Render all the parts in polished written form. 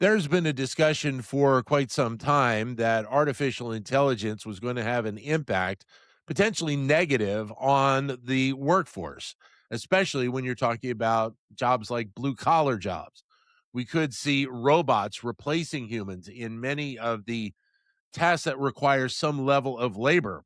There's been a discussion for quite some time that artificial intelligence was going to have an impact, potentially negative, on the workforce, especially when you're talking about jobs like blue collar jobs. We could see robots replacing humans in many of the tasks that require some level of labor.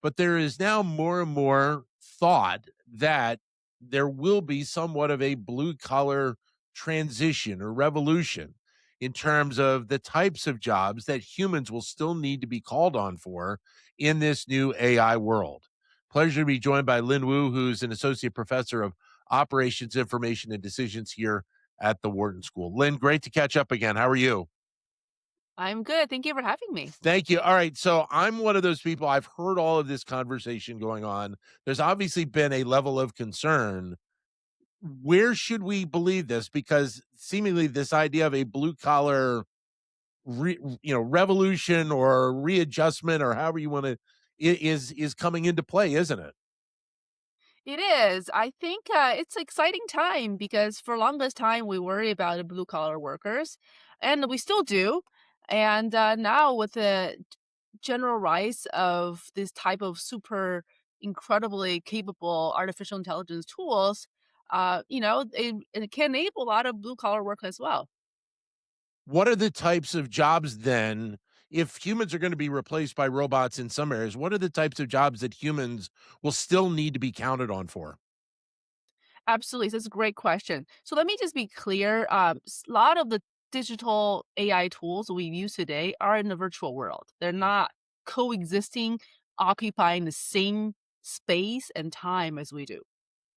But there is now more and more thought that there will be somewhat of a blue collar transition or revolution in terms of the types of jobs that humans will still need to be called on for in this new AI world. Pleasure to be joined by Lynn Wu, who's an associate professor of operations, information, and decisions here at the Wharton School. Lynn, great to catch up again. How are you? I'm good. Thank you for having me. Thank you. All right. So I'm one of those people, I've heard all of this conversation going on. There's obviously been a level of concern. Where should we believe this? Because seemingly this idea of a blue collar, revolution or readjustment or however you want to is coming into play, isn't it? It is. I think it's an exciting time because for longest time we worry about the blue collar workers, and we still do. And now with the general rise of this type of super incredibly capable artificial intelligence tools, it can enable a lot of blue collar work as well. What are the types of jobs then? If humans are going to be replaced by robots in some areas, what are the types of jobs that humans will still need to be counted on for? Absolutely. That's a great question. So let me just be clear. A lot of the digital AI tools we use today are in the virtual world. They're not coexisting, occupying the same space and time as we do.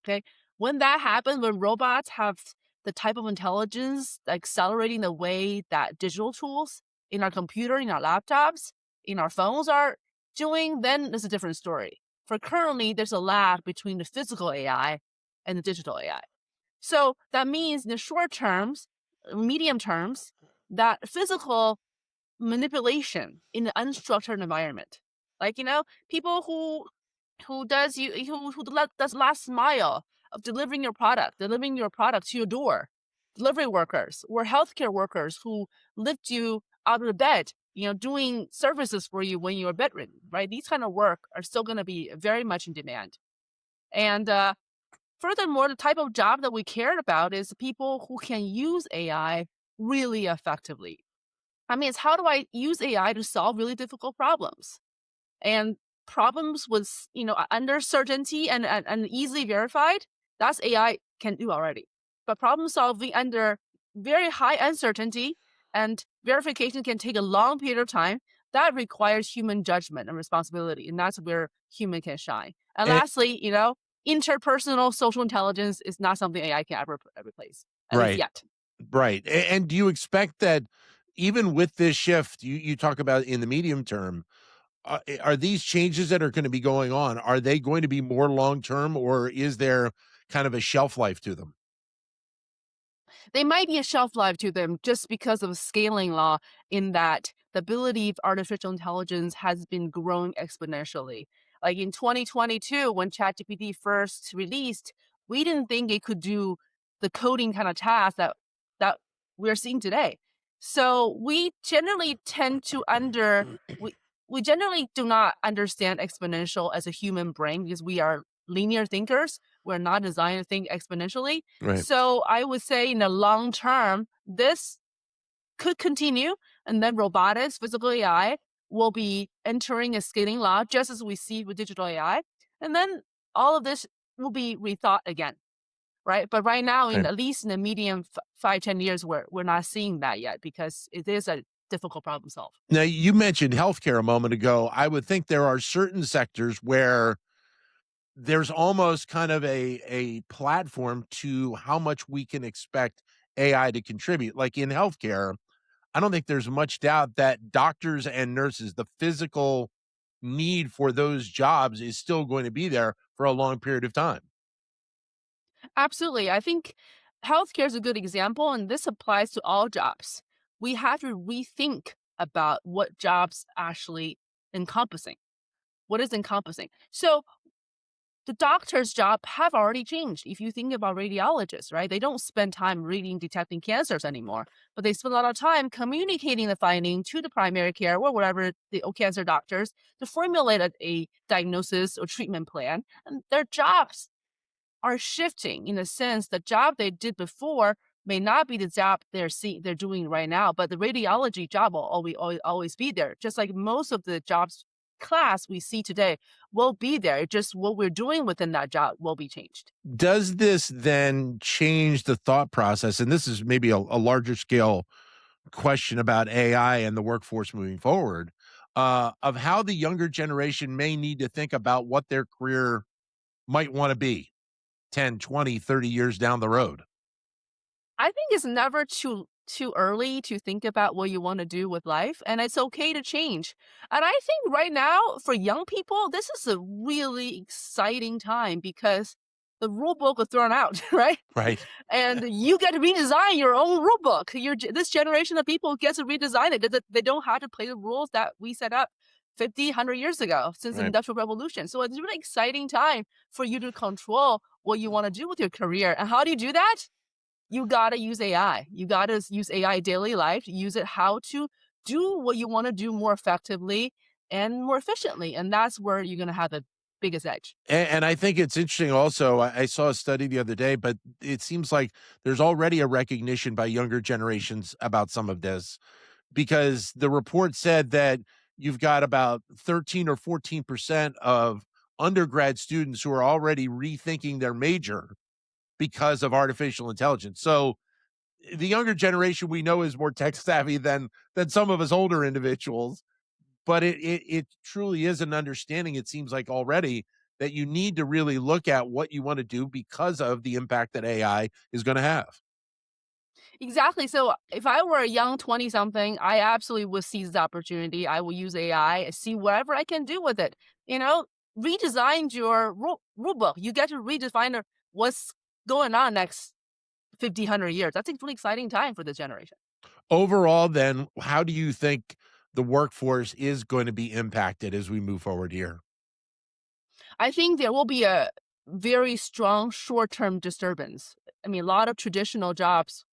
Okay. When that happens, when robots have the type of intelligence accelerating the way that digital tools in our computer, in our laptops, in our phones are doing, then it's a different story. For currently, there's a lag between the physical AI and the digital AI. So that means in the short terms, medium terms, that physical manipulation in the unstructured environment, like people who does you who does last mile of delivering your product to your door, delivery workers or healthcare workers who lift you out of the bed, doing services for you when you're bedridden, right? These kind of work are still going to be very much in demand. And furthermore, the type of job that we cared about is people who can use AI really effectively. I mean, it's how do I use AI to solve really difficult problems? And problems with, under certainty and easily verified, that's AI can do already. But problem solving under very high uncertainty and verification can take a long period of time. That requires human judgment and responsibility, and that's where human can shine. And Eh, lastly, interpersonal social intelligence is not something AI can ever replace, at least right, yet. right. And do you expect that even with this shift, you talk about in the medium term, are these changes that are going to be going on? Are they going to be more long term, or is there kind of a shelf life to them? They might be a shelf life to them just because of scaling law, in that the ability of artificial intelligence has been growing exponentially. Like in 2022, when ChatGPT first released, we didn't think it could do the coding kind of task that we're seeing today. So we generally do not understand exponential as a human brain because we are linear thinkers. We're not designed to think exponentially. Right. So I would say in the long term, this could continue, and then robotics, physical AI will be entering a scaling law, just as we see with digital AI. And then all of this will be rethought again, right? But right now, in Right. at least in the medium 5, 10 years, we're not seeing that yet because it is a difficult problem to solve. Now, you mentioned healthcare a moment ago. I would think there are certain sectors where there's almost kind of a platform to how much we can expect AI to contribute. Like in healthcare, I don't think there's much doubt that doctors and nurses, the physical need for those jobs is still going to be there for a long period of time. Absolutely. I think healthcare is a good example, and this applies to all jobs. We have to rethink about what jobs actually encompassing. What is encompassing? So the doctor's job have already changed. If you think about radiologists, right? They don't spend time reading detecting cancers anymore, but they spend a lot of time communicating the finding to the primary care or whatever the cancer doctors to formulate a diagnosis or treatment plan. And their jobs are shifting in a sense. The job they did before may not be the job they're doing right now, but the radiology job will always be there. Just like most of the jobs class we see today will be there. It just what we're doing within that job will be changed. Does this then change the thought process? And this is maybe a larger scale question about AI and the workforce moving forward, of how the younger generation may need to think about what their career might want to be 10, 20, 30 years down the road. I think it's never too early to think about what you want to do with life, and it's okay to change. And I think right now for young people, this is a really exciting time because the rule book was thrown out, right? Right. And you get to redesign your own rule book. This generation of people gets to redesign it. They don't have to play the rules that we set up 50, 100 years ago since the Right. Industrial Revolution. So it's a really exciting time for you to control what you want to do with your career. And how do you do that? You gotta use AI. You gotta use AI daily life, use it how to do what you wanna do more effectively and more efficiently, and that's where you're gonna have the biggest edge. And I think it's interesting also. I saw a study the other day, but it seems like there's already a recognition by younger generations about some of this because the report said that you've got about 13 or 14% of undergrad students who are already rethinking their major because of artificial intelligence. So the younger generation we know is more tech savvy than some of us older individuals, but it truly is an understanding, it seems like already, that you need to really look at what you want to do because of the impact that AI is going to have. Exactly, so if I were a young 20 something, I absolutely would seize the opportunity. I will use AI and see whatever I can do with it. You know, redesign your rule book. You get to redefine what's going on next 50, 100 years. That's a really exciting time for this generation. Overall, then, how do you think the workforce is going to be impacted as we move forward here? I think there will be a very strong short-term disturbance. I mean, a lot of traditional jobs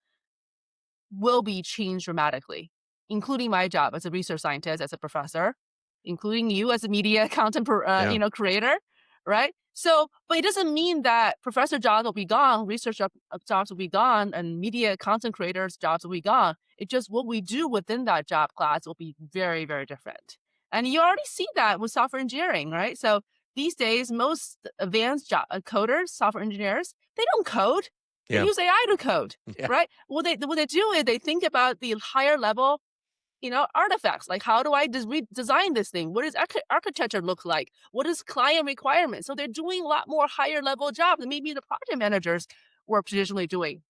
will be changed dramatically, including my job as a research scientist, as a professor, including you as a media content Yeah. creator, right? So, but it doesn't mean that professor jobs will be gone, jobs will be gone, and media content creators jobs will be gone. It's just what we do within that job class will be very, very different. And you already see that with software engineering, right? So these days, most advanced coders, software engineers, they don't code. They Yeah. use AI to code, Yeah. right? What they do is they think about the higher level, artifacts. Like, how do I design this thing? What does architecture look like? What is client requirements? So they're doing a lot more higher level jobs than maybe the project managers were traditionally doing.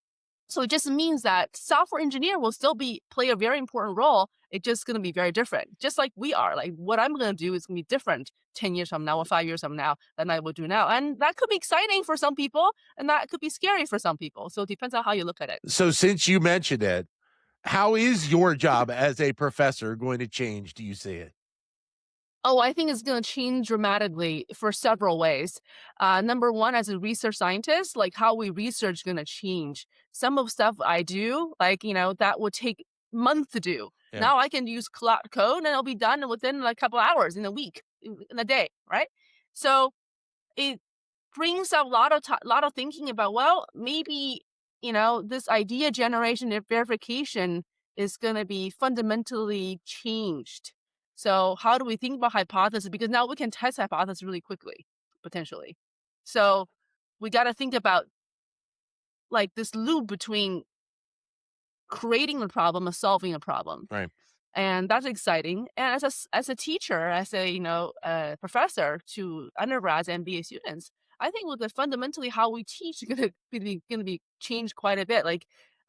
So it just means that software engineer will still play a very important role. It's just going to be very different, just like we are. Like what I'm going to do is going to be different 10 years from now or 5 years from now than I will do now, and that could be exciting for some people, and that could be scary for some people. So it depends on how you look at it. So since you mentioned it, how is your job as a professor going to change? Do you see it? Oh, I think it's going to change dramatically for several ways. Number one, as a research scientist, like how we research going to change. Some of stuff I do, like, that would take months to do. Yeah. Now I can use code and it'll be done within like a couple hours in a week, in a day, right? So it brings up a lot of thinking about, well, maybe, this idea generation and verification is going to be fundamentally changed. So how do we think about hypothesis? Because now we can test hypothesis really quickly, potentially. So we got to think about like this loop between creating a problem and solving a problem, Right. and that's exciting. And as a teacher, as a professor to undergrads and MBA students, I think with the fundamentally how we teach is gonna be changed quite a bit.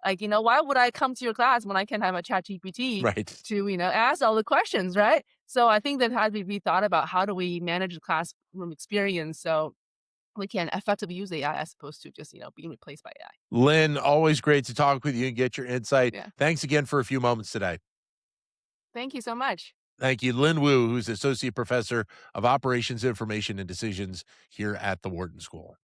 Why would I come to your class when I can have a chat GPT Right. to ask all the questions, right? So I think that has to be thought about how do we manage the classroom experience so we can effectively use AI as opposed to just being replaced by AI. Lynn, always great to talk with you and get your insight. Yeah. Thanks again for a few moments today. Thank you so much. Thank you. Lynn Wu, who's Associate Professor of Operations, Information, and Decisions here at the Wharton School.